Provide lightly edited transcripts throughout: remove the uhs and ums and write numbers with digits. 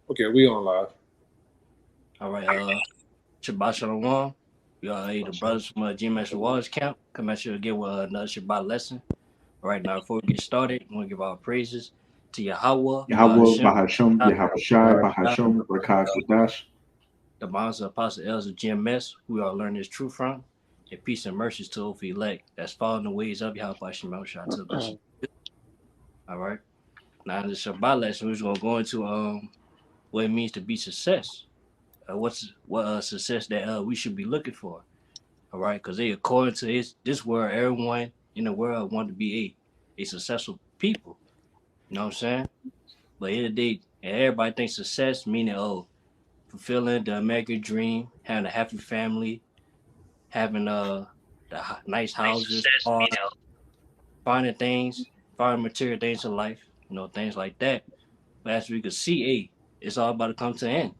Okay, we on live. All right, Shabbat Shalom. We are the brothers from GMS Waters Camp. Come at you again with another Shabbat lesson. All right, now before we get started, I want to give our praises to Yahweh, Yahweh, Bahashem, Bahasham, Yahushai, Yahushua, Bahasham, Rakak, Wadash. the bonds of Apostle Elders of GMS, who we are learning this truth from, and peace and mercies to all elect that's following the ways of Yahweh Shemel to us. All right, now in the Shabbat lesson, we're just going to go into what it means to be success. What success that we should be looking for. All right, because they according to this world, everyone in the world want to be a successful people. You know what I'm saying? But in the day, everybody thinks success meaning fulfilling the American dream, having a happy family, having nice houses, cars, finding things, finding material things in life, things like that. But as we can see, it's all about to come to an end.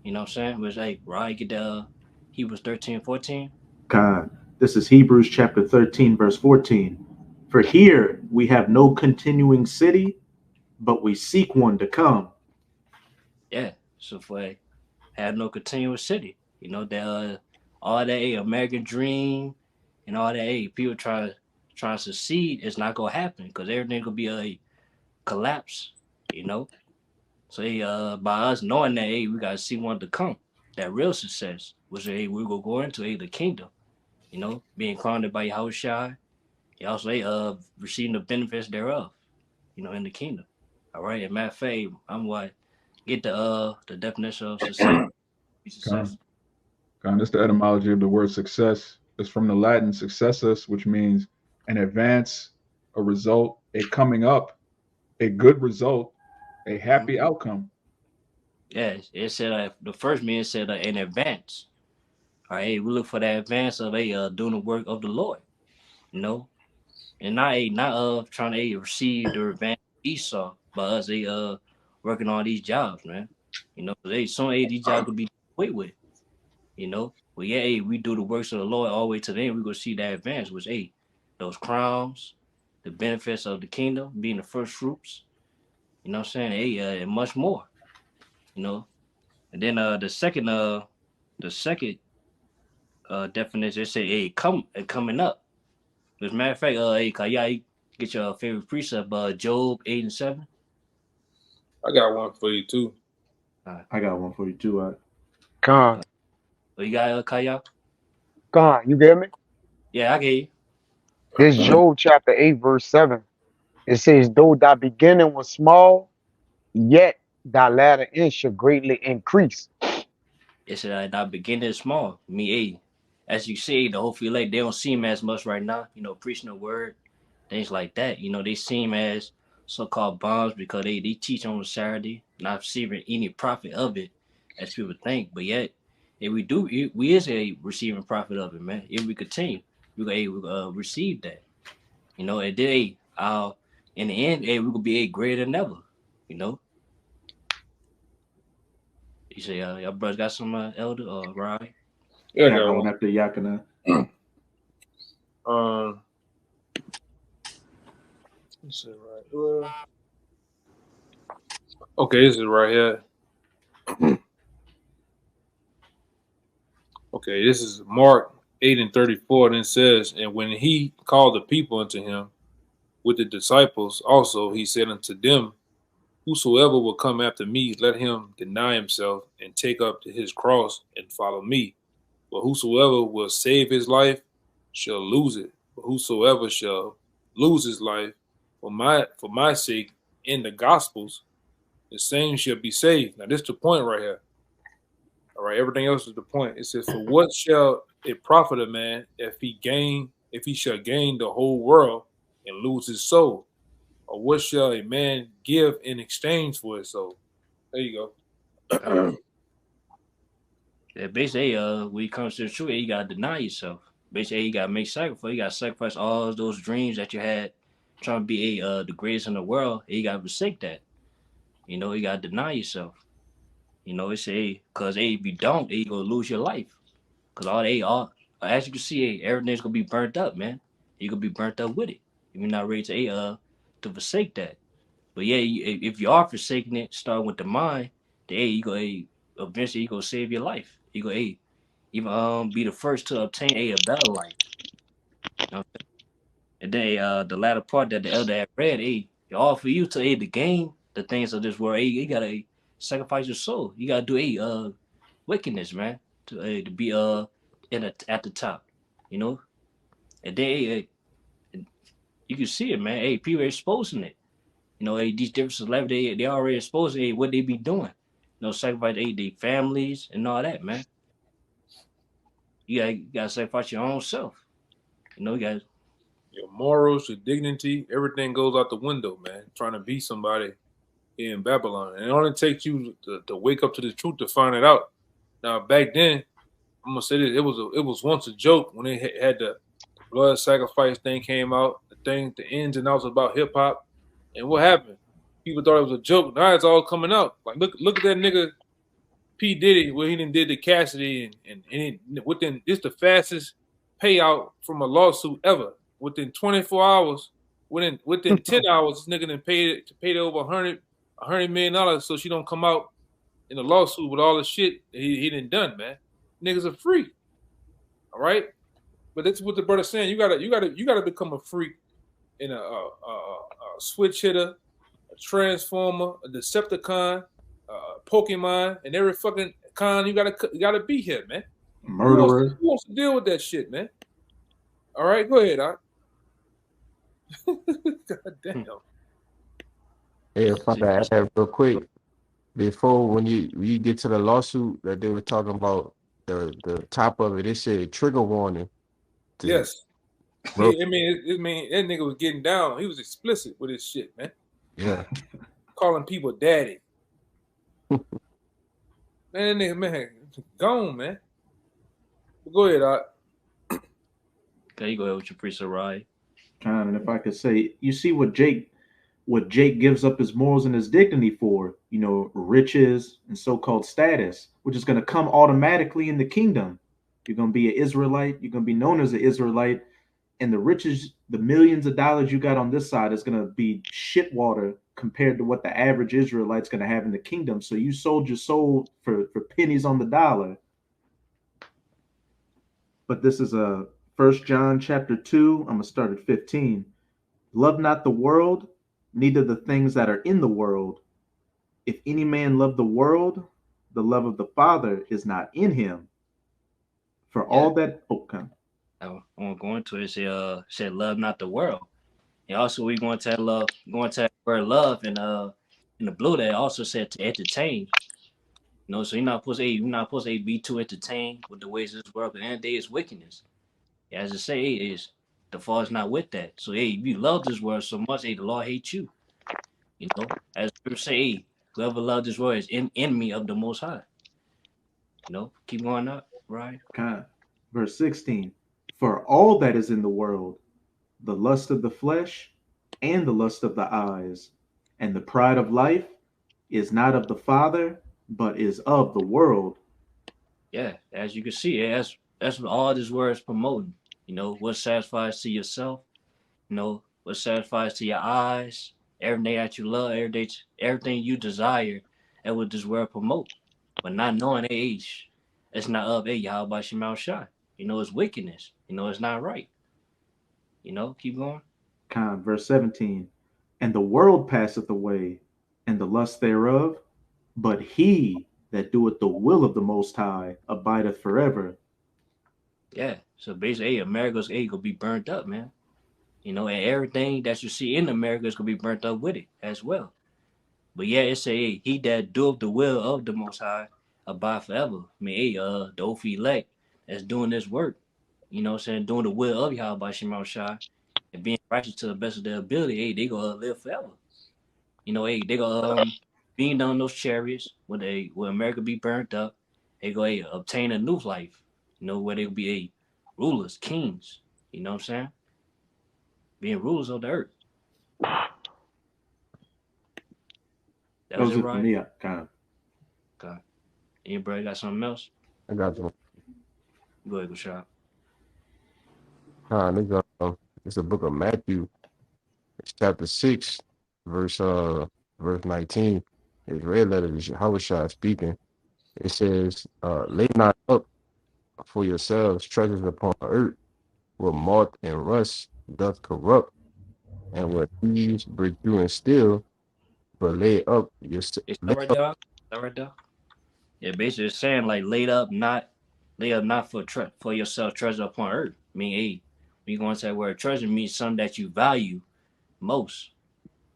You know what I'm saying? Which right, get the Hebrews 13:14. God. This is Hebrews chapter 13, verse 14. For here we have no continuing city, but we seek one to come. Yeah. So for have no continuous city. That all that American dream and all that people trying to succeed is not gonna happen because everything gonna be a collapse. You know. So by us knowing that we gotta see one to come, that real success, which we're gonna go into the kingdom. Being crowned by Yahushua, and also receiving the benefits thereof. In the kingdom. All right. And matter of fact, I'm what get the definition of success. Success. Con, con. That's the etymology of the word success. It's from the Latin successus, which means an advance, a result, a coming up, a good result, a happy outcome. Yeah, it said the first meaning said in advance. All right, we look for that advance of doing the work of the Lord, you know, and not trying to receive the revenge of Esau, but us working on these jobs, man. Some these jobs could be away with, But yeah, we do the works of the Lord all the way to the end. We gonna see that advance, which those crowns, the benefits of the kingdom, being the first fruits, you know what I'm saying? And much more, you know. And then the second definition it say coming up. As a matter of fact, hey, y'all get your favorite precept, Job 8 and 7. I got one for you too. I got one for you too. Uh, Gone, oh, you got Kaya? gone. You get me? Yeah, I get you. This Job chapter 8, verse 7. It says, though thy beginning was small, yet thy latter end shall greatly increase. It said not beginning small. Me, as you see, the hopefully like they don't seem as much right now. Preaching the word, things like that. They seem as so-called bombs because they teach on Saturday, not receiving any profit of it, as people think. But yet, if we do, we is a receiving profit of it, man. If we continue, we receive that. And then in the end, we could be a greater than ever. You know. You say, your brother got some elder or right? Yeah, I I got got one one. after Yakina. Um, let's see right. Okay, this is right here. Okay, this is Mark 8:34, and it says, "And when he called the people unto him with the disciples, also he said unto them, Whosoever will come after me, let him deny himself and take up his cross and follow me. For whosoever will save his life shall lose it. But whosoever shall lose his life for my sake in the gospels, the same shall be saved." Now this is the point right here. All right, everything else is the point. It says, "For what shall it profit a man if he shall gain the whole world and lose his soul? Or what shall a man give in exchange for his soul?" There you Uh, go. yeah, basically, when it comes to the truth, you gotta deny yourself. Basically, you gotta make sacrifice. You gotta sacrifice all those dreams that you had, trying to be the greatest in the world. And you gotta forsake that. You gotta deny yourself. It say, cause if you don't, you gonna lose your life. Cause all as you can see, everything's gonna be burnt up, man. You gonna be burnt up with it if you're not ready to forsake that. But yeah, if you are forsaking it, starting with the mind, hey, you go, hey, eventually you go save your life. You go, hey, even be the first to obtain a better life. You know what I'm saying? And then the latter part that the elder had read, hey, all for you to aid the gain the things of this world. Hey, you gotta sacrifice your soul. You gotta do wickedness, man, to be at the top. You know, and then you can see it, man. Hey, people are exposing it. You know, hey, these different celebrities, they already exposing hey, what they be doing. You know, sacrifice their families and all that, man. You gotta sacrifice your own self. You know, you got Your morals, your dignity, everything goes out the window, man. Trying to be somebody in Babylon. And it only takes you to wake up to the truth to find it out. Now, back then, I'm gonna say this: it was once a joke when they had the blood sacrifice thing came out. The ins and outs about hip hop, and what happened? People thought it was a joke. Now it's all coming out. Like look at that nigga P Diddy, where he done did the Cassidy, and within this the fastest payout from a lawsuit ever. Within 24 hours, within 10 hours, this nigga done paid over $100 million so she don't come out in a lawsuit with all the shit he done, man. Niggas are free. All right. But that's what the brother's saying. You gotta become a freak in a switch hitter, a transformer, a Decepticon, Pokemon, and every fucking con you gotta be here, man. Murderer. Who wants to deal with that shit, man? All right, go ahead, Doc. God damn. Hey, if I could add real quick, before when you get to the lawsuit that they were talking about, the top of it, it said trigger warning. Yes. Bro, I mean, that nigga was getting down. He was explicit with his shit, man. yeah. Calling people daddy. Man, that nigga, man, gone, man. But go ahead, Doc. okay, you go ahead with your priest Sarai. And if I could say, you see what Jake gives up his morals and his dignity for, riches and so-called status, which is going to come automatically in the kingdom. You're going to be an Israelite. You're going to be known as an Israelite, and the riches, the millions of dollars you got on this side is going to be shit water compared to what the average Israelite's going to have in the kingdom. So you sold your soul for pennies on the dollar. But this is a First John chapter 2. I'm going to start at 15. Love not the world, neither the things that are in the world. If any man love the world, the love of the Father is not in him. For all that, I want to go into it. Said love not the world. And also we going to that word love and in the blue that also said to entertain. You know, so you're not supposed to be too entertained with the ways of this world. But the end of the day is wickedness. As I say, is the fall is not with that. So hey, if you love this world so much, hey, the Lord hates you. You know, as people say, hey, whoever loves this world is in enemy of the Most High. You know, keep going up, right? verse 16. For all that is in the world, the lust of the flesh and the lust of the eyes and the pride of life is not of the Father, but is of the world. Yeah, as you can see, that's what all this word is promoting. You know, what satisfies to yourself, you know, what satisfies to your eyes, everything that you love, everything you desire, and what this word promote. But not knowing age, it's not of Yahweh Shemal Shai. You know, it's wickedness. You know, it's not right. You know, keep going. Verse 17. And the world passeth away, and the lust thereof, but he that doeth the will of the Most High abideth forever. Yeah. So basically, America's gonna be burnt up, man. You know, and everything that you see in America is gonna be burnt up with it as well. But yeah, it say he that doeth the will of the Most High abide forever. I mean, the Ophi elect that's doing this work, you know what I'm saying, doing the will of Yahweh Shema Shai and being righteous to the best of their ability, hey, they gonna live forever. You know, hey, they gonna being down those chariots when America be burnt up, they go obtain a new life, you know, where they'll be rulers, kings, you know what I'm saying? Being rulers of the earth. That was Those it, are for right? me, Okay. Anybody got something else? I got you. Go ahead, go shop. It's the book of Matthew. It's chapter 6, verse 19. His red letter is Yahushua speaking. It says, lay not up for yourselves treasures upon earth, where moth and rust doth corrupt, and where thieves break through and steal, but lay up your It's lay that right up there. That right there. Yeah, basically it's saying like lay up not for yourself treasure upon earth. I mean, hey, when you go into that word treasure means something that you value most.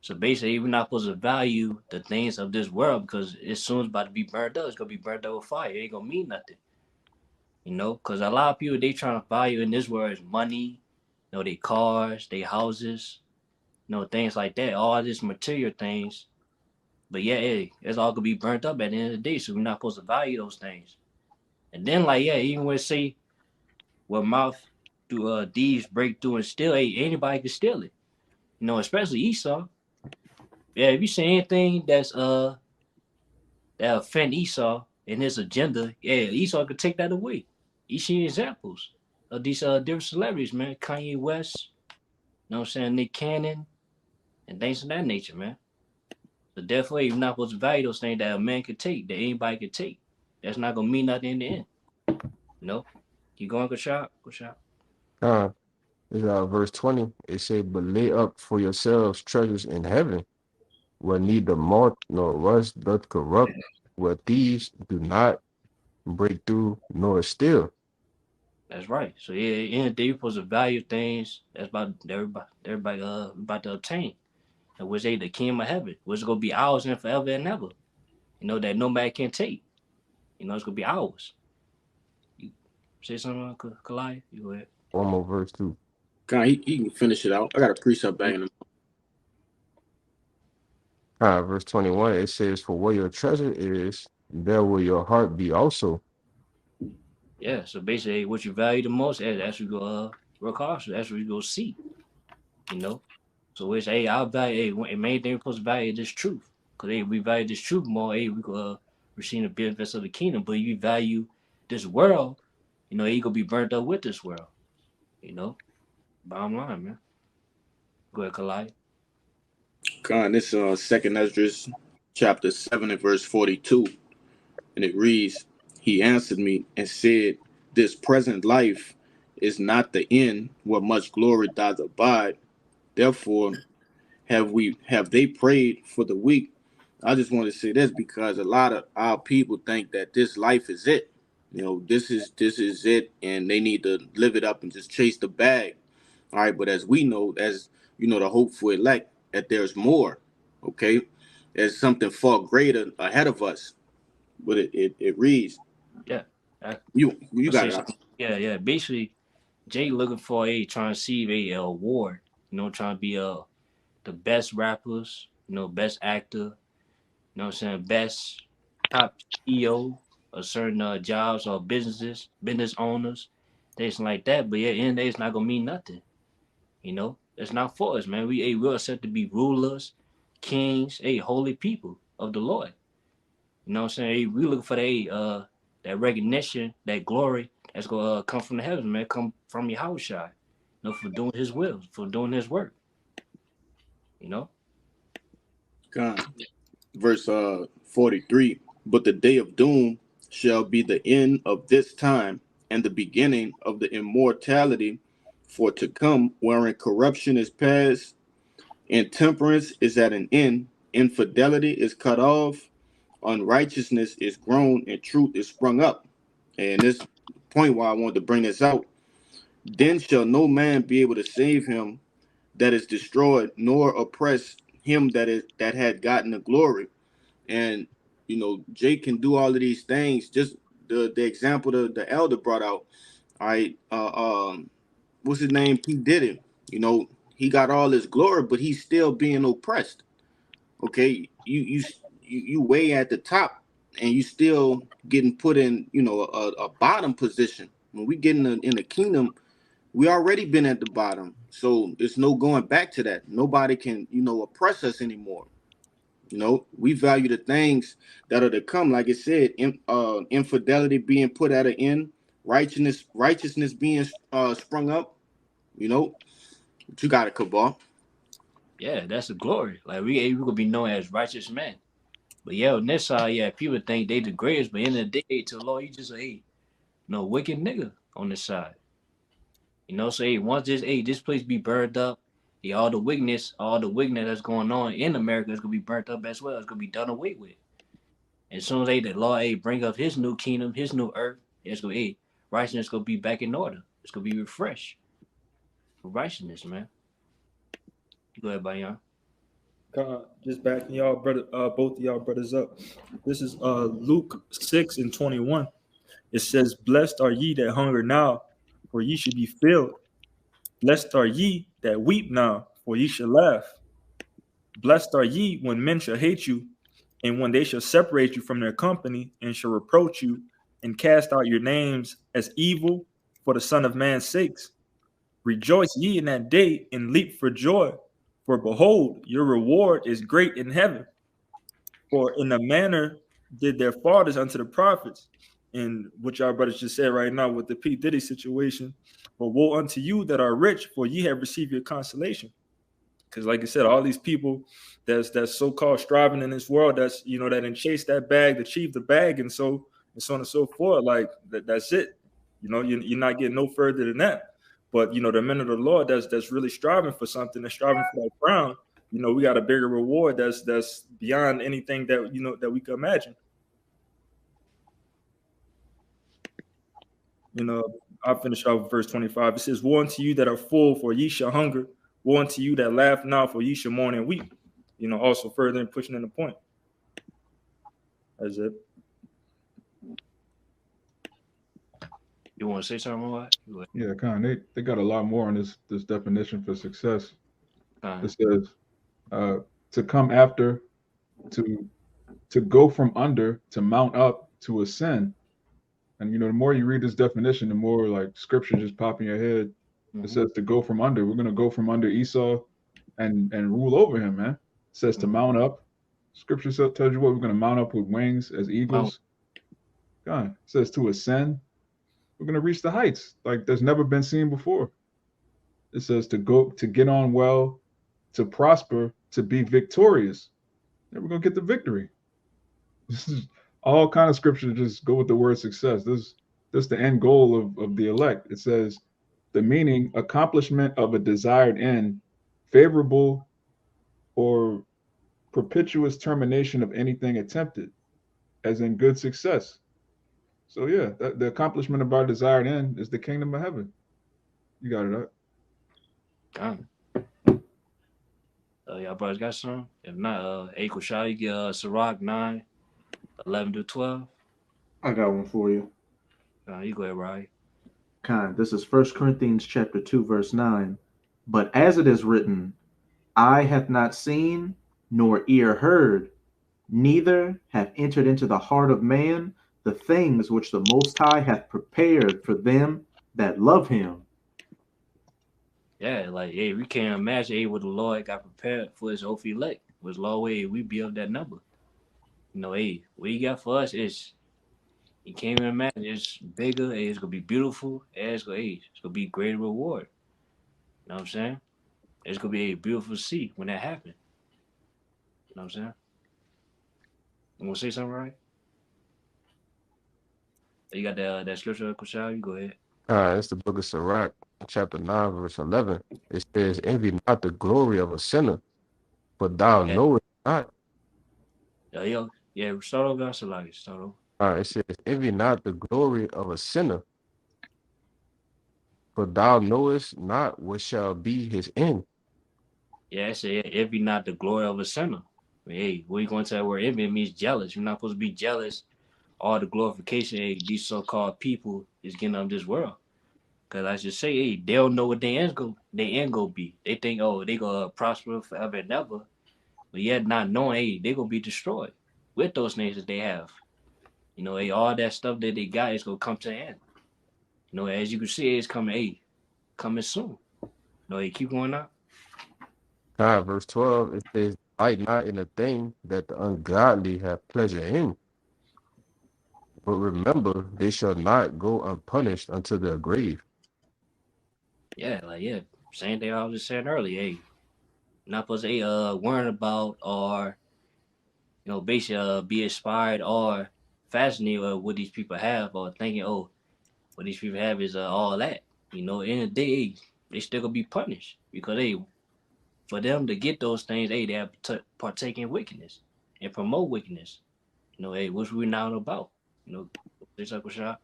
So basically, we're not supposed to value the things of this world because as soon as it's about to be burned up, it's gonna be burned up with fire. It ain't gonna mean nothing, you know. Because a lot of people they trying to value in this world is money, you know, their cars, their houses, you know, things like that. All this material things. But yeah, hey, it's all gonna be burnt up at the end of the day. So we're not supposed to value those things. And then like yeah, even when say what mouth do thieves break through and steal, hey, anybody can steal it. You know, especially Esau. Yeah, if you see anything that offend Esau and his agenda, yeah, Esau could take that away. You see examples of these different celebrities, man. Kanye West, you know what I'm saying, Nick Cannon, and things of that nature, man. So definitely you're not supposed to value those things that a man could take, that anybody could take. That's not gonna mean nothing in the end. You know? You going go shop? Go shop. uh, is verse 20. It said, but lay up for yourselves treasures in heaven, where neither moth nor rust doth corrupt, where thieves do not break through nor steal. That's right. So yeah, in the day you're supposed to value things that's about everybody about to obtain. And which they the kingdom of heaven, which is gonna be ours and forever and ever. You know, that no man can take. You know, it's gonna be ours. You say something, Kalai? You go ahead. One more verse too. God, he can finish it out. I got a precept back in him. Verse 21, it says, for where your treasure is, there will your heart be also. Yeah. So basically, what you value the most, that's what you go work hard. So that's what you go see. You know. So it's hey, I value hey, main thing we're supposed to value this truth. Cause hey, we value this truth more. Hey, we go receive the benefits of the kingdom. But if you value this world, you know, you gonna be burnt up with this world. You know. Bottom line, man. Go ahead, Kalai. God, this second Esdras chapter 7 and verse 42. And it reads, he answered me and said, this present life is not the end where much glory doth abide. Therefore have they prayed for the weak. I just want to say this because a lot of our people think that this life is it. You know, this is it, and they need to live it up and just chase the bag. All right, but as we know, as you know, the hopeful elect, that there's more. Okay, there's something far greater ahead of us. But it reads, Yeah. I, you I'll got say it. something. Yeah, yeah. Basically, Jay looking for a trying to see a award. You know, trying to be the best rappers. You know, best actor. You know what I'm saying? Best top CEO of certain jobs or business owners, things like that. But yeah, in the day, it's not gonna mean nothing. You know, it's not for us, man. We're set to be rulers, kings, holy people of the Lord. You know what I'm saying? Hey, we looking for that recognition, that glory that's gonna come from the heavens, man. Come from Yahushua. You know, for doing His will, for doing His work. You know. God. Verse 43. But the day of doom shall be the end of this time, and the beginning of the immortality for to come, wherein corruption is past, intemperance is at an end, infidelity is cut off, unrighteousness is grown, and truth is sprung up. And this point why I wanted to bring this out, then shall no man be able to save him that is destroyed, nor oppress him that had gotten the glory. And you know, Jake can do all of these things. Just the example the elder brought out. All right, what's his name? He did it. You know, he got all his glory, but he's still being oppressed. Okay, you way at the top, and you still getting put in, you know, a bottom position. When we get in the kingdom, we already been at the bottom, so there's no going back to that. Nobody can, you know, oppress us anymore. You know, we value the things that are to come. Like it said, infidelity being put at an end, righteousness being sprung up. You know, but you got it, Cabal. Yeah, that's the glory. Like we gonna be known as righteous men. But yeah, on this side, yeah, people think they the greatest, but in the day, to the Lord, you just hey, no wicked nigga on this side. So hey, once this place be burned up, hey, all the wickedness that's going on in America is gonna be burnt up as well. It's gonna be done away with. And as soon as the Lord bring up his new kingdom, his new earth, it's gonna righteousness gonna be back in order. It's gonna be refreshed for righteousness, man. Go ahead, Bayan. Just backing y'all brother, both of y'all brothers up. This is Luke 6:21. It says, "Blessed are ye that hunger now, for ye should be filled. Blessed are ye that weep now, for ye shall laugh. Blessed are ye when men shall hate you, and when they shall separate you from their company, and shall reproach you, and cast out your names as evil for the Son of Man's sakes. Rejoice ye in that day, and leap for joy. For behold, your reward is great in heaven. For in the manner did their fathers unto the prophets." And what y'all brothers just said right now with the P. Diddy situation. "But woe unto you that are rich, for ye have received your consolation." Because, like I said, all these people that's so-called striving in this world, that's that and chase that bag, achieve the bag, and so on and so forth. Like that's it. You're not getting no further than that. But the men of the Lord that's really striving for something, that's striving for that crown. We got a bigger reward that's beyond anything that we can imagine. I'll finish off with verse 25. It says, "Woe unto you that are full, for ye shall hunger. Woe unto you that laugh now, for ye shall mourn and weep." Also further pushing in the point. That's it. You want to say something about it? Yeah, they got a lot more on this definition for success. It says to come after, to go from under, to mount up, to ascend. And the more you read this definition, the more like scripture just pop in your head. It says to go from under. We're gonna go from under Esau and rule over him, man. It says to mount up. Scripture tells you what we're gonna mount up with wings as eagles. God, it says to ascend. We're gonna reach the heights like there's never been seen before. It says to go, to get on well, to prosper, to be victorious. And we're gonna get the victory. This is all kind of scripture just go with the word success. This is the end goal of the elect. It says the meaning, accomplishment of a desired end, favorable or perpetuous termination of anything attempted, as in good success. So yeah, the accomplishment of our desired end is the kingdom of heaven. You got it up. Got y'all brothers got some? If not, Kushal, you get Sirach 9, 11 to 12. I got one for you. You go ahead, right? This is 1 Corinthians chapter 2, verse 9. "But as it is written, eye hath not seen, nor ear heard, neither have entered into the heart of man the things which the Most High hath prepared for them that love him." Yeah, like, we can't imagine, what the Lord got prepared for his oath elect. Was Lord, we be of that number. What he got for us is, you can't even imagine. It's bigger, it's gonna be beautiful, and it's gonna be greater reward. You know what I'm saying? It's gonna be a beautiful to see when that happens. You know what I'm saying? You wanna say something, right? You got that scripture, Kushal? You go ahead. It's the book of Sirach, chapter 9, verse 11. It says, "Envy not the glory of a sinner, for thou Yeah, knowest not." start over, start over. It says, "Envy not the glory of a sinner, for thou knowest not what shall be his end." Yeah, I say, envy not the glory of a sinner. What you going to that word envy? It means jealous. You're not supposed to be jealous. All the glorification, these so-called people is getting of this world. Cause I just say, they don't know what their end go be. They think, they gonna prosper forever and ever, but yet not knowing, they gonna be destroyed with those nations they have. All that stuff that they got is gonna come to an end. As you can see, it's coming, coming soon. Keep going up. Verse 12, it says, "Delight not in the thing that the ungodly have pleasure in, but remember they shall not go unpunished unto their grave." Yeah, same thing I was just saying earlier. Not supposed to worrying about or basically be inspired or fascinated with what these people have, or thinking, oh, what these people have is all that. In the day, they still gonna be punished because for them to get those things, they have to partake in wickedness and promote wickedness. Which we're not about. You know, this like shot.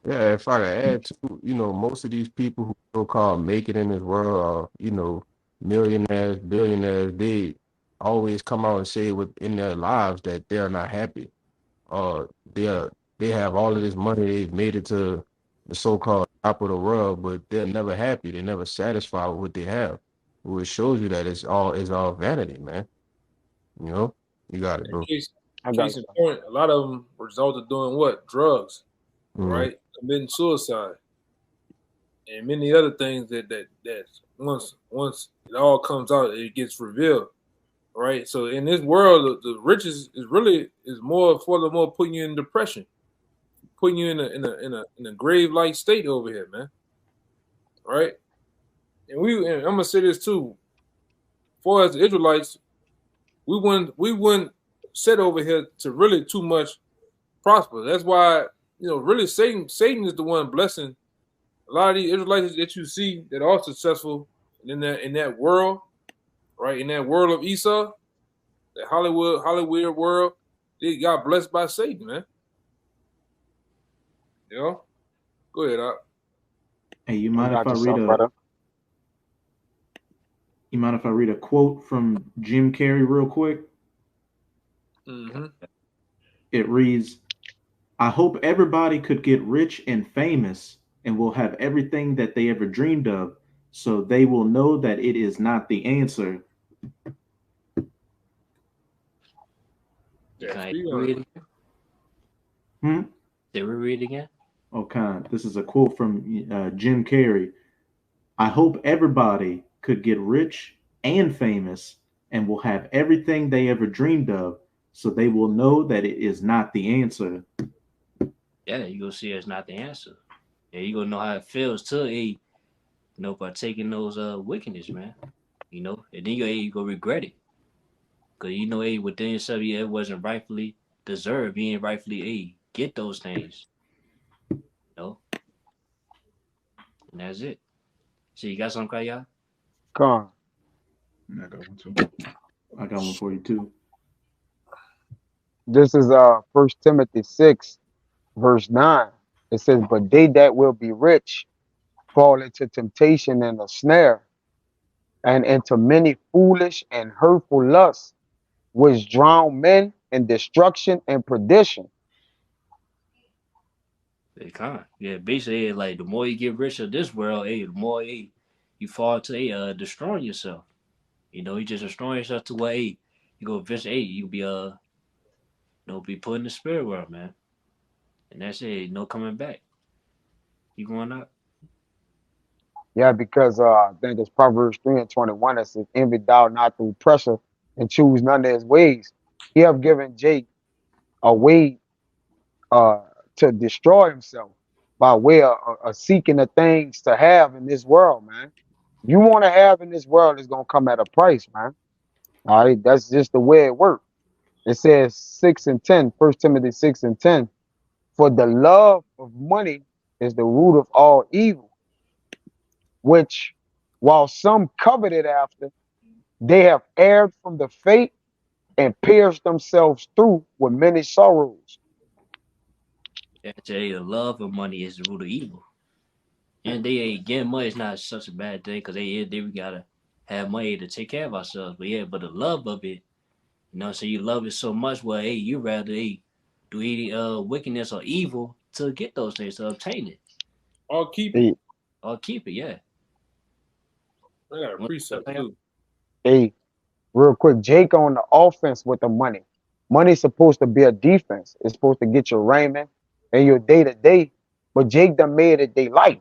Yeah, if I could add to, most of these people who so-called make it in this world are, millionaires, billionaires, they always come out and say within their lives that they're not happy. They're they have all of this money, they've made it to the so-called top of the world, but they're never happy. They're never satisfied with what they have. Which shows you that it's all vanity, man. You know? You got it, And bro. I got case you. in point, a lot of them result of doing what? Drugs, Mm-hmm. right? Committing suicide, and many other things that once it all comes out, it gets revealed, right? So in this world, the riches is more for the more putting you in depression, putting you in a grave like state over here, man. Right? And I'm gonna say this too. For as the Israelites, we wouldn't sit over here to really too much prosper. That's why really Satan is the one blessing a lot of these Israelites that you see that are successful in that world, right? In that world of Esau, that Hollywood world, they got blessed by Satan, man. You know? Go ahead, Op. Hey, you I mind if got I you, read some a brother. you mind if I read a quote from Jim Carrey real quick? Mm-hmm. It reads, I hope everybody could get rich and famous and will have everything that they ever dreamed of, so they will know that it is not the answer. Yeah, Can I speak on it. read it again? Hmm? Did we read it again? Okay, this is a quote from Jim Carrey. I hope everybody could get rich and famous and will have everything they ever dreamed of, so they will know that it is not the answer. Yeah, you gonna see it's not the answer. Yeah, you gonna know how it feels to partaking those wickedness, man. And then you go regret it. Cause within yourself, it wasn't rightfully deserved. You ain't rightfully get those things. You know, and that's it. So you got something, Kaya? Come on. I got one too. I got one for you too. This is First Timothy 6, verse 9. It says, but they that will be rich fall into temptation and a snare, and into many foolish and hurtful lusts, which drown men in destruction and perdition. It kind of, yeah. Basically, like the more you get rich of this world, the more you fall to destroying yourself. You just destroying yourself to where you go eventually you be be put in the spirit world, man. And that's it. No coming back. You going up? Yeah, because I think it's Proverbs 3 and 21 that says, envy thou not through pressure and choose none of his ways. He have given Jake a way uh, to destroy himself by way of seeking the things to have in this world, man. You want to have in this world is going to come at a price, man. All right, that's just the way it works. It says 6 and 10, 1 Timothy 6 and 10. For the love of money is the root of all evil, which while some coveted after, they have erred from the faith and pierced themselves through with many sorrows. Yeah, I tell you, the love of money is the root of evil. And getting money is not such a bad thing because we gotta have money to take care of ourselves. But the love of it, so you love it so much where you rather do any wickedness or evil to get those things to obtain it I'll keep it. Hey, or keep it. Yeah. I got a precept too. hey, real quick, Jake on the offense with the money. Money's supposed to be a defense. It's supposed to get your raiment and your day to day. But Jake done made it their life.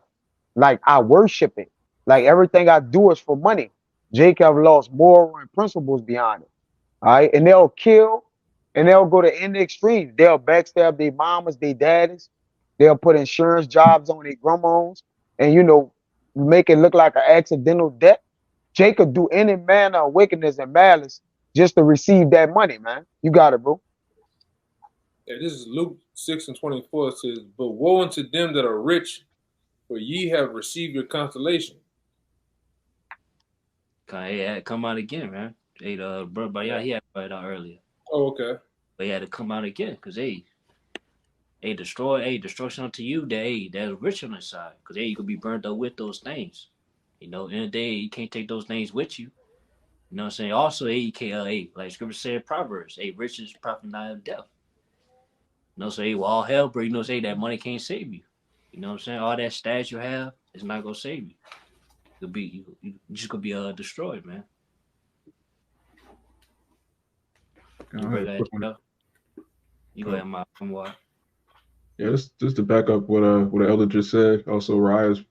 Like I worship it. Like everything I do is for money. Jake have lost moral and principles behind it. All right. And they'll kill and they'll go to any extreme. They'll backstab their mamas, their daddies. They'll put insurance jobs on their grandmas and make it look like an accidental death. Jake could do any manner of wickedness and malice just to receive that money, man. You got it, bro. Yeah, this is Luke 6:24. It says, "But woe unto them that are rich, for ye have received your consolation." Hey, it had to come out again, man. Hey, bro, but yeah, he had brought it out earlier. Oh, okay. But he had to come out again, cause destruction unto you that that's rich on the side, cause you could be burned up with those things. You know, in the day you can't take those things with you. You know what I'm saying? Also, you can't, like Scripture said in Proverbs, riches profit not of death. You know, so well, all hell, bro. You know, that money can't save you. You know what I'm saying? All that stash you have is not gonna save you. You just gonna be destroyed, man. You break that. You go ahead, my from what? Yeah, just to back up what the elder just said. Also, Raya's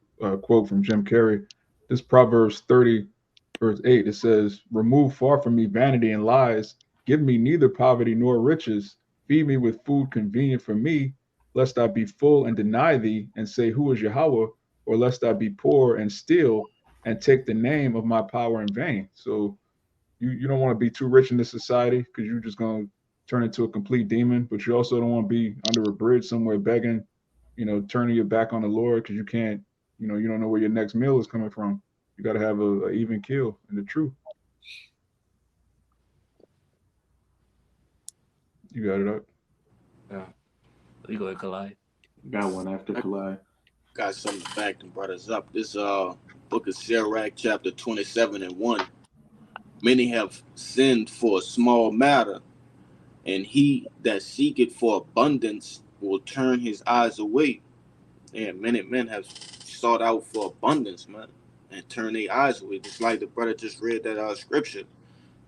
quote from Jim Carrey. This Proverbs 30, verse 8. It says, "Remove far from me vanity and lies. Give me neither poverty nor riches. Feed me with food convenient for me, lest I be full and deny thee, and say, Who is Yahweh? Or lest I be poor and steal, and take the name of my power in vain." So you don't want to be too rich in this society because you're just going to turn into a complete demon. But you also don't want to be under a bridge somewhere begging, turning your back on the Lord because you can't, you don't know where your next meal is coming from. You got to have a even keel in the truth. You got it up. Yeah. You go ahead, Kalai. Got one after Kalai. Got something back and brought us up. This book of Sirach, chapter 27:1. Many have sinned for a small matter, and he that seeketh for abundance will turn his eyes away. And many men have sought out for abundance, man, and turn their eyes away. Just like the brother just read that scripture.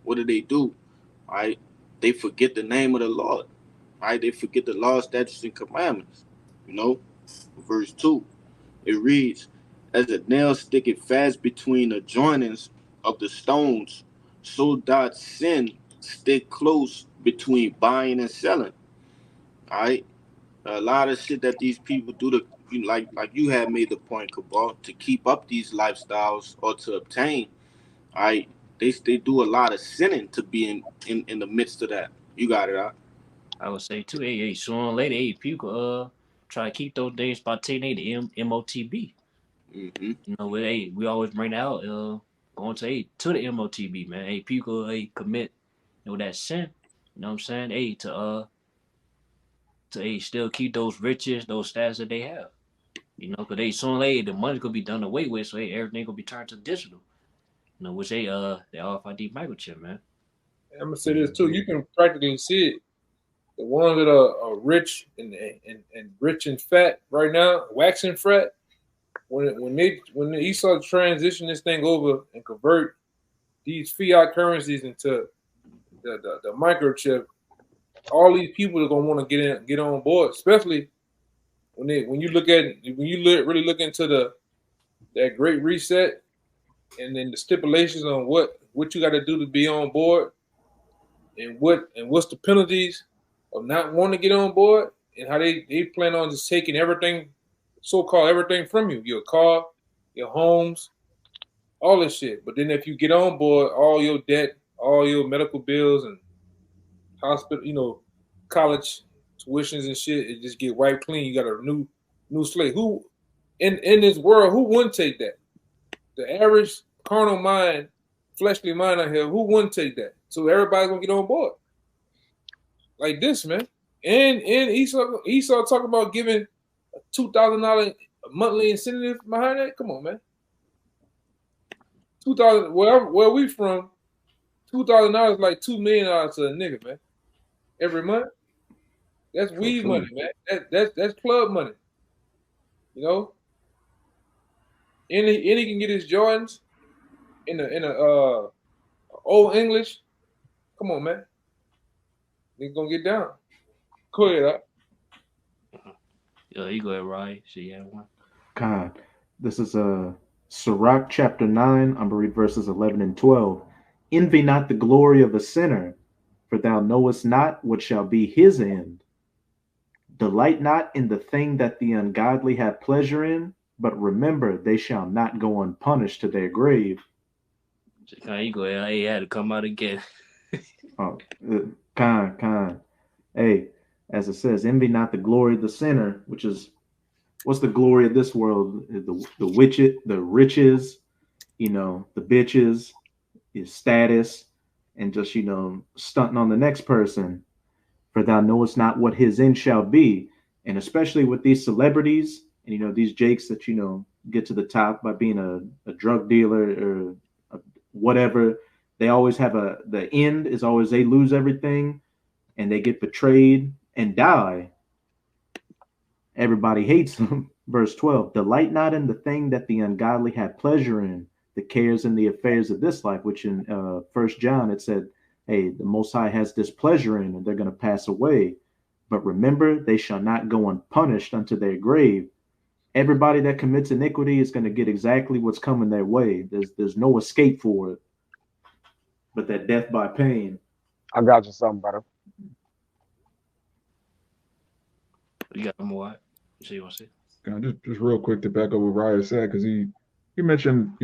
What do? Right? They forget the name of the Lord. Right? They forget the law, statutes, and commandments. You know, verse 2. It reads, "As a nail sticketh fast between the joinings of the stones, so doth sin stick close between buying and selling." All right, a lot of shit that these people do to, like you had made the point, Cabal, to keep up these lifestyles or to obtain. All right, they do a lot of sinning to be in the midst of that. You got it, huh? I would say too, sooner or later, people try to keep those things by taking the MOTB. Mm-hmm. You know, we always bring out going to the MOTB, man. People commit, that sin. You know what I'm saying? To still keep those riches, those stats that they have. You know, because sooner or later the money could be done away with, so everything could be turned to digital. You know, which the RFID microchip, man. I'm gonna say this too. You can practically see it. The ones that are rich and rich and fat right now, waxing fat. When Esau transition this thing over and convert these fiat currencies into the microchip, all these people are gonna want to get on board, especially when you really look into that great reset and then the stipulations on what you got to do to be on board and what's the penalties of not wanting to get on board and how they plan on just taking everything, so-called everything from you, your car, your homes, all this shit. But then if you get on board, all your debt, all your medical bills and hospital, college tuitions and shit, it just get wiped clean. You got a new slate. Who in this world, who wouldn't take that? The average carnal mind, fleshly mind out here, who wouldn't take that? So everybody's gonna get on board like this, man. And Esau talking about giving $2,000 monthly incentive behind that. Come on, man. 2,000. Where we from? $2,000 like $2 million to a nigga, man. Every month. That's For weed sure. money, man. That's club money. You know. Any can get his Jordans in a old English. Come on, man. Nigga gonna get down. Go ahead. You go ahead, Ryan. So you have one. God, this is Sirach chapter 9. I'm going to read verses 11 and 12. Envy not the glory of a sinner, for thou knowest not what shall be his end. Delight not in the thing that the ungodly have pleasure in, but remember they shall not go unpunished to their grave. So you go ahead. He had to come out again. Oh, kind. Hey, as it says, envy not the glory of the sinner, which is what's the glory of this world? The riches, the bitches, is status, and just stunting on the next person. For thou knowest not what his end shall be. And especially with these celebrities and these jakes that get to the top by being a drug dealer or whatever, they always have the end is always they lose everything and they get betrayed and die. Everybody hates them. Verse 12, delight not in the thing that the ungodly have pleasure in, the cares and the affairs of this life, which in First John it said, hey, the Most High has displeasure in, and they're going to pass away. But remember, they shall not go unpunished unto their grave. Everybody that commits iniquity is going to get exactly what's coming their way. There's no escape for it, but that death by pain. I got you something better. You got more? So you want to say? Just real quick to back up what Ryan said, because he mentioned,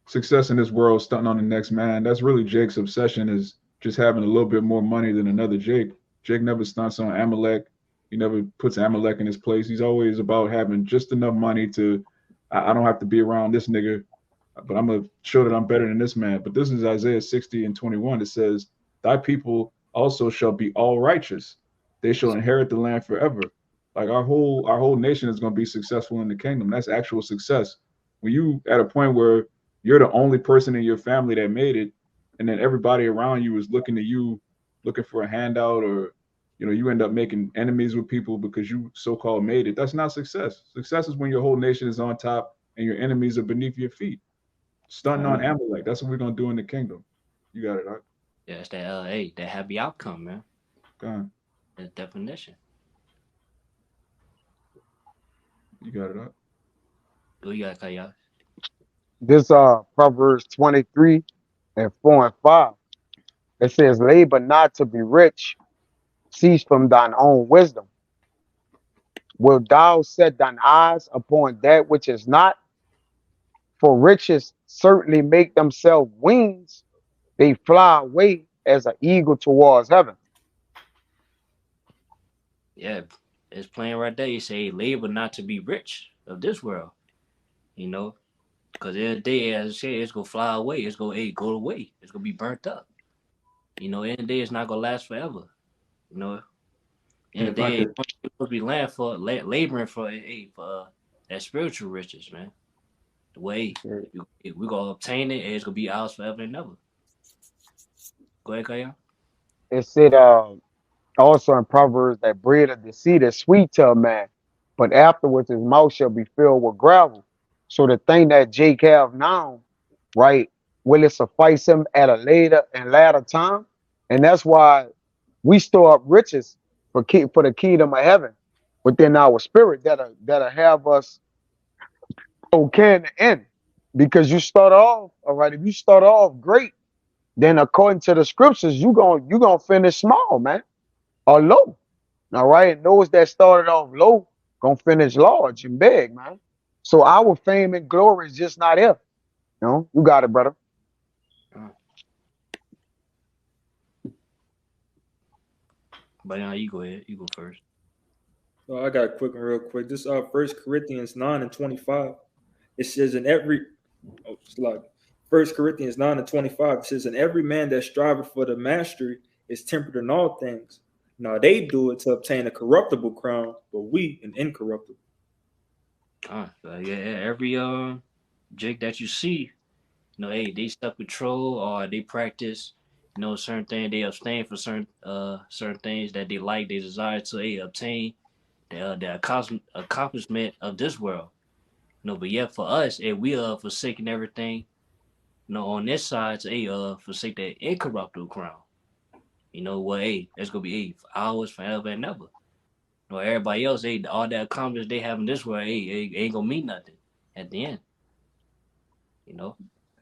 success in this world, stunting on the next man. That's really Jake's obsession, is just having a little bit more money than another Jake. Jake never stunts on Amalek. He never puts Amalek in his place. He's always about having just enough money to, I don't have to be around this nigga, but I'm gonna show that I'm better than this man. But this is Isaiah 60 and 21. It says, thy people also shall be all righteous. They shall inherit the land forever. Like our whole nation is going to be successful in the kingdom. That's actual success. When you at a point where you're the only person in your family that made it, and then everybody around you is looking to you, looking for a handout, or you end up making enemies with people because you so-called made it. That's not success. Success is when your whole nation is on top and your enemies are beneath your feet. Stunting on Amalek. That's what we're gonna do in the kingdom. You got it, right? Yeah, it's that that happy outcome, man. Go on. That definition. You got it, right? What you got, Kaya? This Proverbs 23 and 4 and 5. It says, labor not to be rich, cease from thine own wisdom. Wilt thou set thine eyes upon that which is not? For riches certainly make themselves wings, they fly away as an eagle towards heaven. Yeah, it's playing right there. You say labor not to be rich of this world. Because the day, as I said, it's gonna fly away. It's gonna go away. It's gonna be burnt up. In the day, it's not gonna last forever. You know, in the If I day, could, it's supposed to be laboring for that spiritual riches, man. The way we gonna obtain it, and it's gonna be ours forever and ever. Go ahead, Kaya. It said also in Proverbs that bread of deceit is sweet to a man, but afterwards his mouth shall be filled with gravel. So the thing that Jake have now, right, will it suffice him at a later time? And that's why we store up riches for the kingdom of heaven within our spirit that'll have us okay in the end. Because you start off, all right, if you start off great, then according to the scriptures, you gonna finish small, man, or low. All right. And those that started off low gonna finish large and big, man. So our fame and glory is just not here. You got it, brother. But now you go ahead. You go first. I got a quick one real quick. This 1 Corinthians 9:25. It says in every it's like 1 Corinthians 9:25. It says, and every man that striveth for the mastery is tempered in all things. Now they do it to obtain a corruptible crown, but we an incorruptible. So yeah, every jig that you see, hey, they self control or they practice, certain things. They abstain for certain things that they like, they desire to obtain the accomplishment of this world. But yet for us, we are forsaking everything, on this side to forsake that incorruptible crown. It's gonna be ours forever and ever. Everybody else, all that accomplishment they have in this world, ain't gonna mean nothing at the end.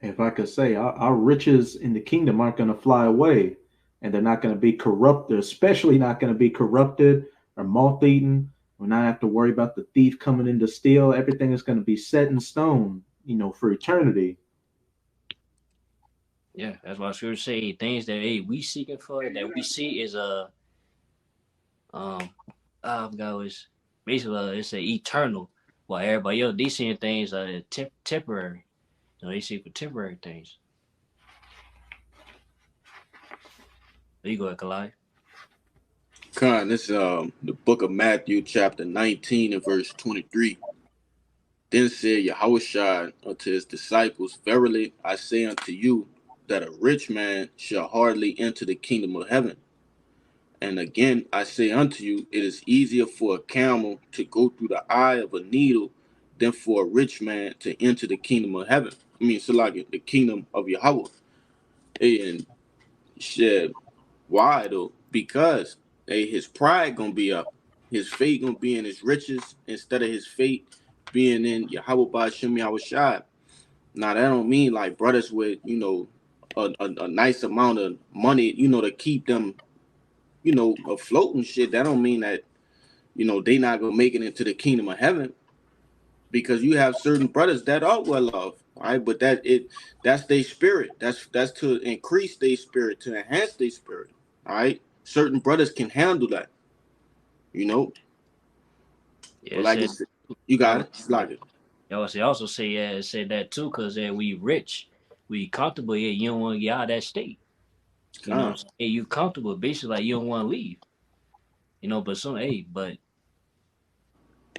if I could say, our riches in the kingdom aren't going to fly away, and they're not going to be corrupted, especially not going to be corrupted or moth eaten. We're not have to worry about the thief coming in to steal. Everything is going to be set in stone, for eternity. Yeah, that's why scripture say things that we seeking for that we see is I forgot what it's basically it's a eternal. While everybody else they seeing things temporary. You know, they see for temporary things. There you go, Kalai. Con, this is the book of Matthew, chapter 19 and verse 23. Then said Yahushua unto his disciples, Verily I say unto you, that a rich man shall hardly enter the kingdom of heaven. And again I say unto you, it is easier for a camel to go through the eye of a needle than for a rich man to enter the kingdom of heaven. I mean, so like the kingdom of Yahweh. And said, why though? Because his pride gonna be up. His faith gonna be in his riches instead of his faith being in Yahweh Ba'Shem Yahushua. Now that don't mean like brothers with, a nice amount of money, to keep them, afloat and shit. That don't mean that, they not gonna make it into the kingdom of heaven. Because you have certain brothers that are well off, right? But that's their spirit. That's to increase their spirit, to enhance their spirit. All right. Certain brothers can handle that, you know. Yeah, But it like said it's you y'all got it. It's like it. y'all also say it said that too, cause we rich, we comfortable here. You don't want to get out of that state. You know what I'm Con, saying? Hey, you comfortable, basically like you don't want to leave. You know, but but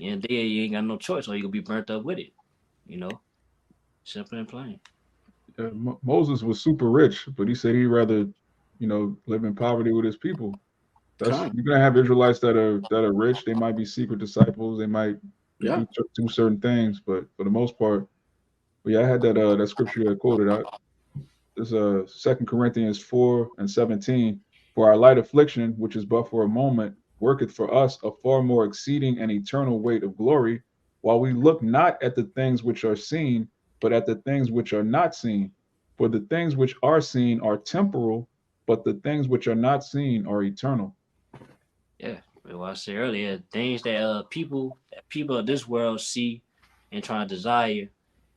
in the day you ain't got no choice, or you gonna be burnt up with it. You know, simple and plain. Moses was super rich, but he said he'd rather, live in poverty with his people. That's con, you're gonna have Israelites that are rich. They might be secret disciples. They might yeah. do certain things, but for the most part, but yeah, I had that scripture you had quoted. This 2 Corinthians 4:17. For our light affliction, which is but for a moment, worketh for us a far more exceeding and eternal weight of glory, while we look not at the things which are seen, but at the things which are not seen. For the things which are seen are temporal, but the things which are not seen are eternal. Yeah, what I said earlier, things that people of this world see and try to desire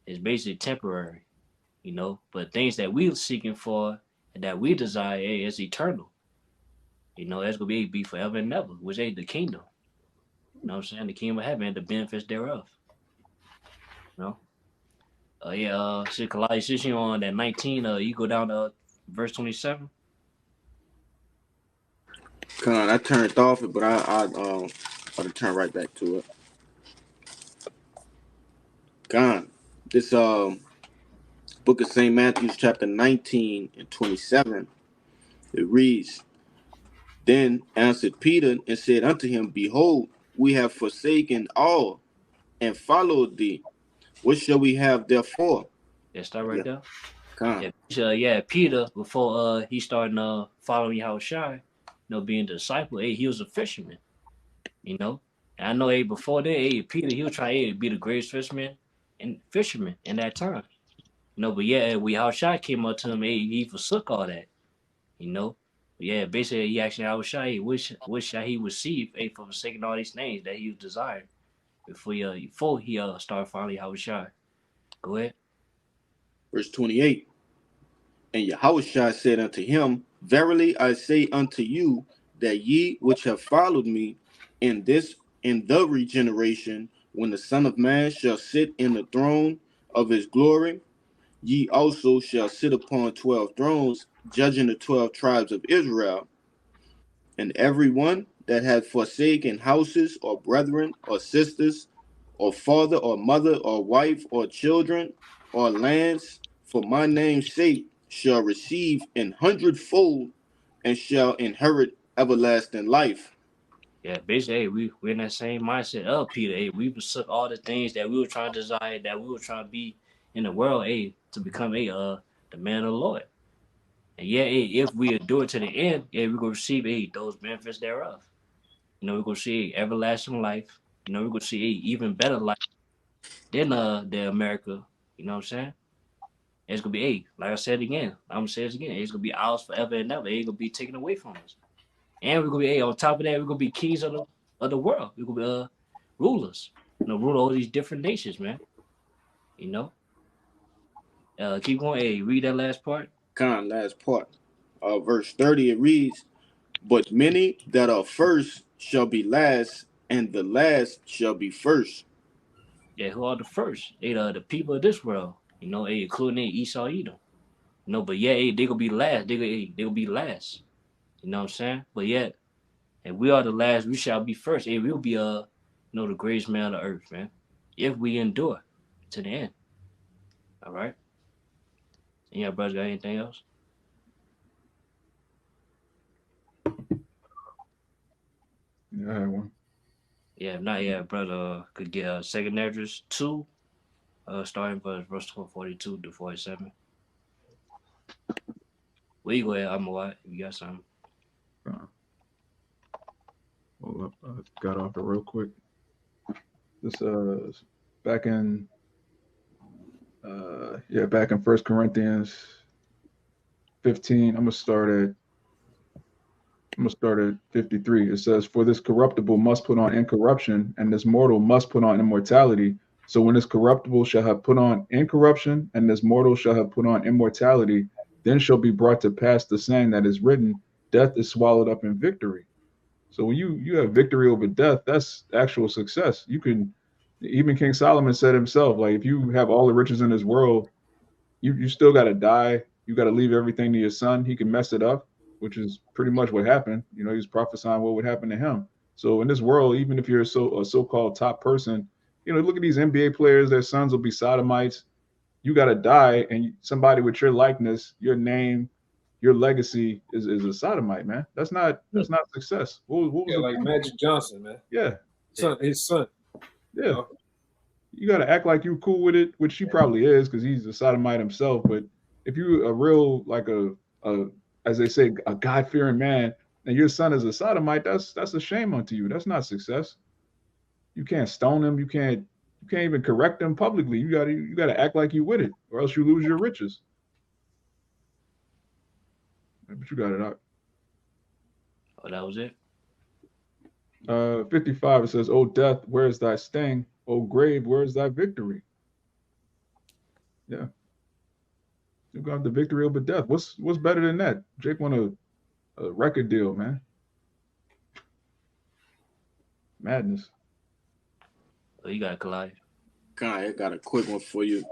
is basically temporary. You know, but things that we're seeking for and that we desire is eternal. You know, that's gonna be forever and ever, which ain't the kingdom. You know what I'm saying? The kingdom of heaven and the benefits thereof. You know? Yeah, see Colossians since you on that 19, you go down to verse 27. Con, I turned off it, but I'll turn right back to it. Con. This book of St. Matthew's chapter 19 and 27. It reads, Then answered Peter and said unto him, Behold, we have forsaken all and followed thee. What shall we have therefore? Yeah, start right Yeah, there. con. Yeah, Peter, before he started following Yahushua, being a disciple, hey, he was a fisherman, you know. And I know before that, Peter, he was trying to be the greatest fisherman in that time. But yeah, we Yahushua came up to him, he forsook all that, you know. But yeah, basically he asked Yahushua, what shall he receive, for forsaking all these things that he was desiring before he started following Yahushua. Go ahead. Verse 28. And Yahushua said unto him, Verily I say unto you, that ye which have followed me in the regeneration, when the Son of Man shall sit in the throne of his glory, ye also shall sit upon 12 thrones, judging the 12 tribes of Israel. And every one that hath forsaken houses, or brethren, or sisters, or father, or mother, or wife, or children, or lands, for my name's sake, shall receive an hundredfold, and shall inherit everlasting life. Yeah, basically, we're in that same mindset of Peter. Hey, we forsook all the things that we were trying to desire, that we were trying to be in the world, to become the man of the Lord. And yeah, if we do it to the end, we're gonna receive those benefits thereof. We're gonna see everlasting life. We're gonna see even better life than the America. You know what I'm saying? It's gonna be like I said again, I'm gonna say this again, it's gonna be ours forever and ever. It ain't gonna be taken away from us. And we're gonna be on top of that, we're gonna be kings of the world. We're gonna be rulers. Rule all these different nations, man. You know. Keep going. Hey, read that last part. Last part. Verse 30 it reads, "But many that are first shall be last, and the last shall be first." Yeah, who are the first? They the people of this world. Including Esau, Edom. But yeah, they gonna be last. They gonna be last. You know what I'm saying? But yeah, and we are the last. We shall be first. We'll be the greatest man on the earth, man. If we endure to the end. All right. And yeah, brothers, got anything else? Yeah, I had one. Yeah, if not, yeah, brother could get Second Esdras 2, starting verse 42 to 47. Where you go ahead, I'm if you got something. Hold up, I got off it real quick. This back in back in 1 Corinthians 15. I'm gonna start at 53. It says, "For this corruptible must put on incorruption, and this mortal must put on immortality. So when this corruptible shall have put on incorruption, and this mortal shall have put on immortality, then shall be brought to pass the saying that is written, death is swallowed up in victory." So when you have victory over death, that's actual success. You can, even King Solomon said himself, like, if you have all the riches in this world, you still got to die. You got to leave everything to your son. He can mess it up, which is pretty much what happened. He's prophesying what would happen to him. So in this world, even if you're a so-called top person, look at these NBA players. Their sons will be sodomites. You got to die, and somebody with your likeness, your name, your legacy is a sodomite, man. That's not success. What was Yeah, the like point? Magic Johnson, man. Yeah, His son. yeah. You got to act like you're cool with it, which he probably is because he's a sodomite himself. But if you're a real, like a as they say, a God-fearing man, and your son is a sodomite, that's a shame unto you. That's not success. You can't stone him. You can't even correct him publicly. You gotta act like you with it, or else you lose your riches. But you got it out. Oh, that was it? 55, it says, "O death, where is thy sting? O grave, where is thy victory?" Yeah. You got the victory over death. What's better than that? Jake won a record deal, man. Madness. Oh, you got a collide. I got a quick one for you.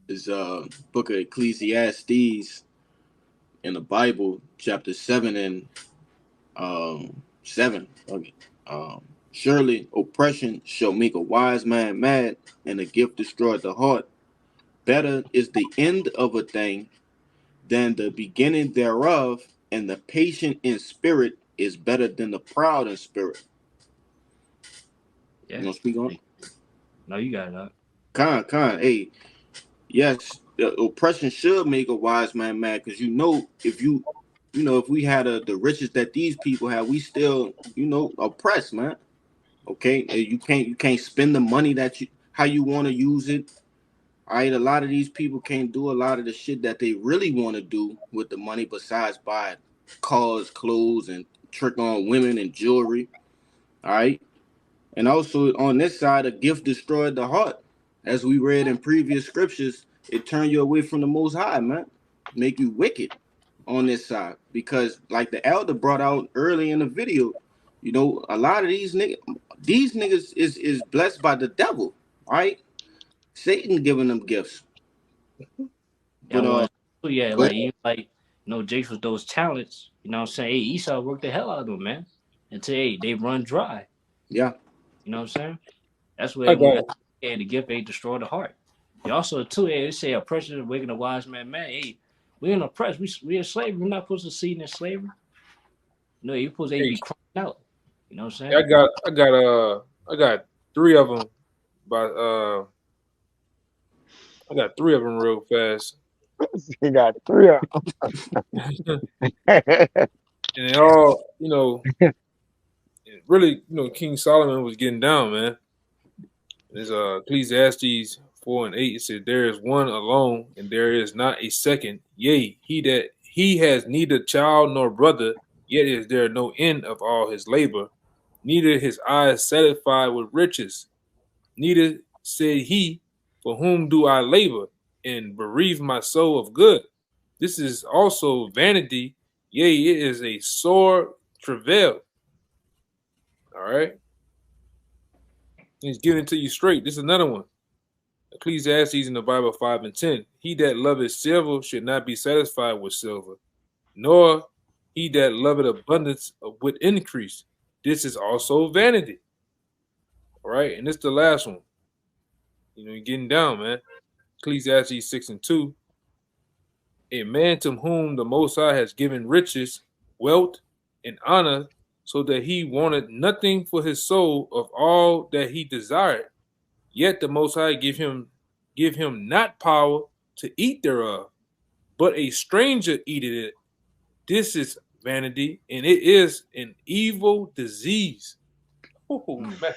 Is book of Ecclesiastes in the Bible, chapter 7 and 7. Okay. Surely oppression shall make a wise man mad, and a gift destroy the heart. Better is the end of a thing than the beginning thereof, and the patient in spirit is better than the proud in spirit. Yeah. You gonna speak on? No, you got it out. Hey, yes, oppression should make a wise man mad, because if we had the riches that these people have, we still oppressed, man. Okay, you can't spend the money how you want to use it. All right, a lot of these people can't do a lot of the shit that they really want to do with the money, besides buy cars, clothes, and trick on women and jewelry. All right, and also on this side, a gift destroyed the heart, as we read in previous scriptures. It turned you away from the Most High, man, make you wicked on this side, because like the elder brought out early in the video, a lot of these niggas is blessed by the devil, right? Satan giving them gifts. Yeah, But well, yeah, go like ahead. even like Jake with those talents. You know what I'm saying? Hey, Esau worked the hell out of them, man. Until they run dry. Yeah, You know what I'm saying? That's where I got the gift ain't destroy the heart. You also too, they say oppression is waking a wise man mad. Hey, we in oppressed. We in slavery. We're not supposed to see in slavery. No, you're supposed to hey, be crying out. You know what I'm I saying? got three of them, but I got three of them real fast. He got three of And them. they all, really, King Solomon was getting down, man. There's Ecclesiastes 4 and 8. It said, "There is one alone, and there is not a second. Yea, he has neither child nor brother, yet is there no end of all his labor. Neither his eyes satisfied with riches. Neither said he, For whom do I labor, and bereave my soul of good?" This is also vanity. Yea, it is a sore travail. All right. He's giving it to you straight. This is another one. Ecclesiastes in the Bible 5 and 10. He that loveth silver should not be satisfied with silver, nor he that loveth abundance with increase. This is also vanity. All right. And this is the last one. You know, you're getting down, man. Ecclesiastes 6 and 2. A man to whom the Most High has given riches, wealth, and honor, so that he wanted nothing for his soul of all that he desired. Yet the Most High give him not power to eat thereof, but a stranger eateth it. This is vanity, and it is an evil disease. Oh, man.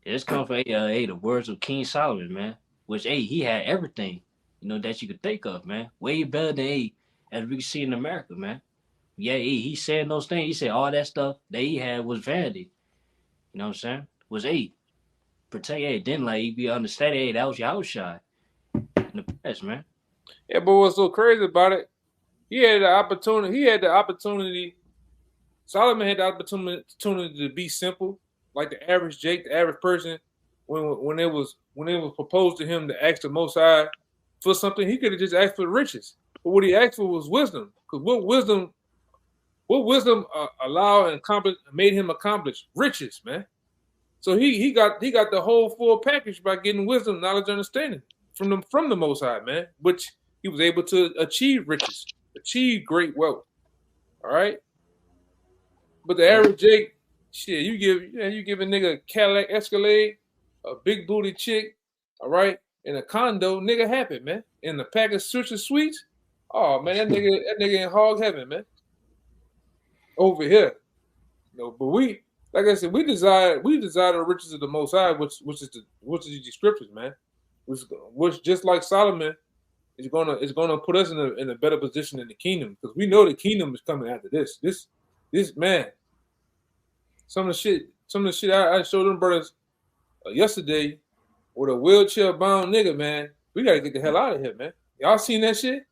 It's come from the words of King Solomon, man. Which he had everything, that you could think of, man. Way better than as we can see in America, man. Yeah, he said those things. He said all that stuff that he had was vanity. You know what I'm saying? Was protect didn't like he be understanding that was your house shot in the past, man. Yeah, but what's so crazy about it? He had the opportunity. Solomon had the opportunity to be simple, like the average Jake, the average person. When it was proposed to him to ask the Most High for something, he could have just asked for riches. But what he asked for was wisdom. Because what wisdom allowed and made him accomplish riches, man. So he got the whole full package by getting wisdom, knowledge, understanding from the Most High, man, which he was able to achieve riches, achieve great wealth. All right. But the average Jake, shit, you give a nigga a Cadillac Escalade, a big booty chick, all right, in a condo, nigga happy, man. In a pack of Swisher Sweets, oh man, that nigga in hog heaven, man. Over here, but we, like I said, we desire the riches of the Most High, which is the scriptures, man. Which just like Solomon is gonna put us in a better position in the kingdom, because we know the kingdom is coming after this. This man. Some of the shit I showed them brothers yesterday with a wheelchair bound nigga, man. We gotta get the hell out of here, man. Y'all seen that shit?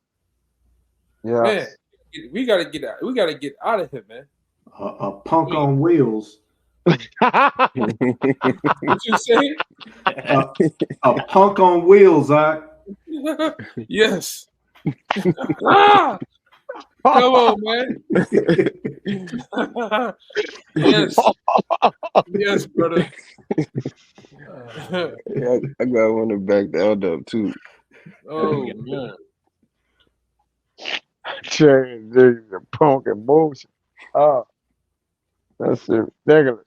Yeah. Man, we gotta get out. We gotta get out of here, man. A punk on wheels. What you say? A punk on wheels, Yes. Come on, man. Yes, brother. Yeah, I got one to back the elder up too. Oh man. Change the punk and bullshit. That's ridiculous.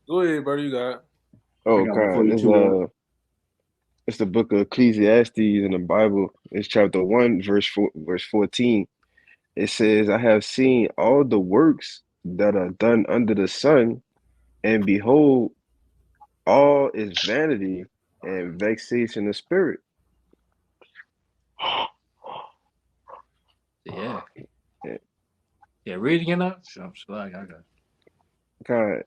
Go ahead, brother. You got it. Oh, I got one for God. you It's the book of Ecclesiastes in the Bible. It's chapter 1, verse 14. It says, I have seen all the works that are done under the sun, and behold, all is vanity and vexation of spirit. Yeah. Yeah, read again now. I'm sorry, I got it. God,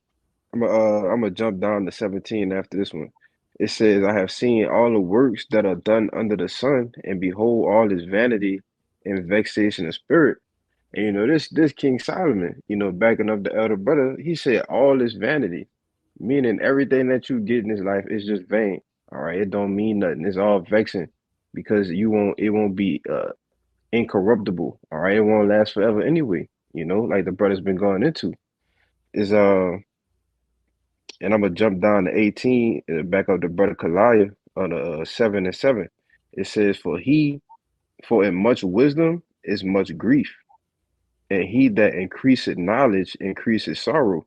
I'm gonna jump down to 17 after this one. It says, I have seen all the works that are done under the sun, and behold, all is vanity and vexation of spirit. And this King Solomon, backing up the elder brother, he said all is vanity, meaning everything that you get in this life is just vain. All right, it don't mean nothing. It's all vexing because it won't be incorruptible. All right, it won't last forever anyway. Like the brother's been going into is and I'm gonna jump down to 18 and back up the brother Kaliah on 7 and 7. It says, for in much wisdom is much grief, and he that increaseth knowledge increases sorrow.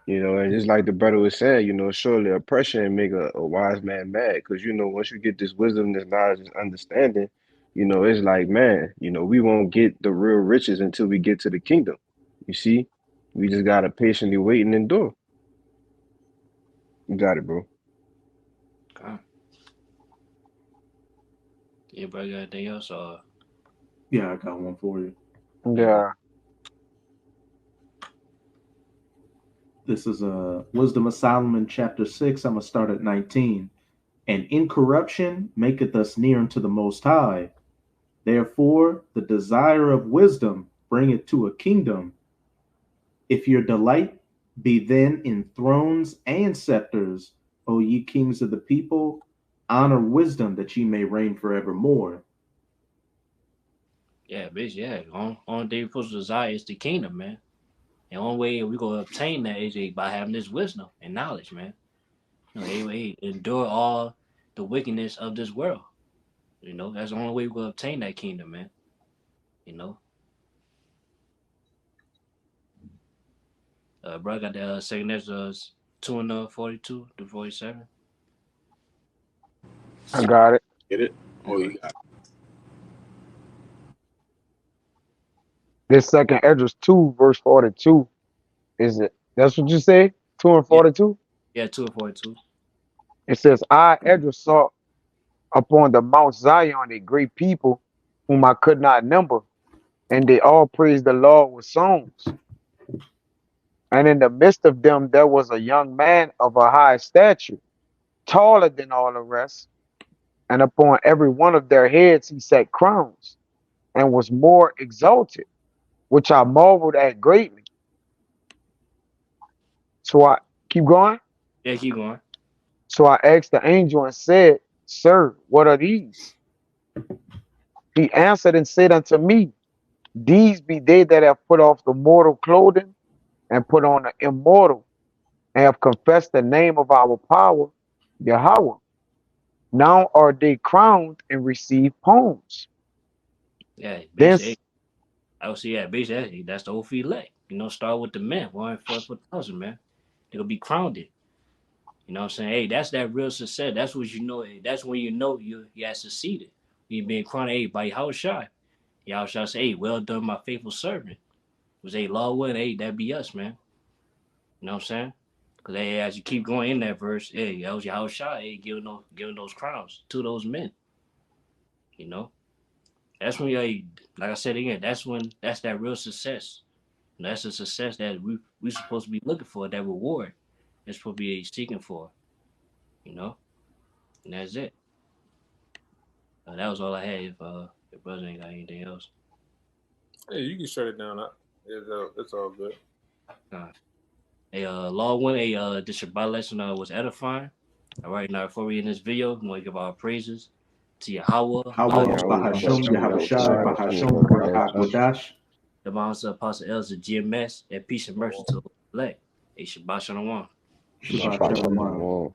And just like the brother was saying, surely oppression make a wise man mad. Because, once you get this wisdom, this knowledge, this understanding, it's like, man, we won't get the real riches until we get to the kingdom. You see, we just got to patiently wait and endure. You got it, bro. Okay. Anybody got anything else? Yeah, I got one for you. Yeah. This is Wisdom of Solomon, chapter 6. I'm going to start at 19. and incorruption maketh us near unto the Most High. Therefore, the desire of wisdom bringeth to a kingdom. If your delight be then in thrones and scepters, O ye kings of the people, honor wisdom that ye may reign forevermore. Yeah, bitch, yeah. Only thing we're supposed to desire is the kingdom, man. And the only way we gonna obtain that is by having this wisdom and knowledge, man. You know, endure all the wickedness of this world. You know, that's the only way we're gonna obtain that kingdom, man. You know. Bro, I got the second next 2 and 42 to 47. I got it. Get it? Oh, you got This second Esdras 2, verse 42. Is it? That's what you say? 2 and Yeah, 42? yeah, 2 and 42. It says, I, Esdras, saw upon the Mount Zion a great people whom I could not number, and they all praised the Lord with songs. And in the midst of them there was a young man of a high stature, taller than all the rest, and upon every one of their heads he set crowns, and was more exalted, which I marveled at greatly. So I keep going. Yeah, keep going. So I asked the angel and said, Sir, what are these? He answered and said unto me, These be they that have put off the mortal clothing and put on the immortal, and have confessed the name of our power, Yahweh. Now are they crowned and receive poems. Yeah, Then bitch. I would say, yeah, basically, that's the whole elect. You know, start with the men, 144,000, man. They're gonna be crowned. You know what I'm saying? Hey, that's that real success. That's what you know. Hey, that's when you know you have succeeded. You being crowned, hey, by Yahushua. Yahushua say, hey, well done, my faithful servant. Was a law one, hey, that be us, man. You know what I'm saying? Because hey, as you keep going in that verse, hey, that was Yahushua, hey, giving those crowns to those men. You know? That's when you, like I said again, that's that real success. And that's a success that we supposed to be looking for, that reward. It's supposed to be seeking for, you know? And that's it. That was all I had. If brother ain't got anything else. Hey, you can shut it down. It's all good. Hey, law one, the Shabbat lesson was edifying. All right, now before we end this video, we want to give our praises to Yahweh, Hawa Bahasham Yahushai Bahasham Barakak the Master Apostle Elder GMS, and peace and mercy to the elect. Hey, Shabbat Shalom. Shabbat Shalom.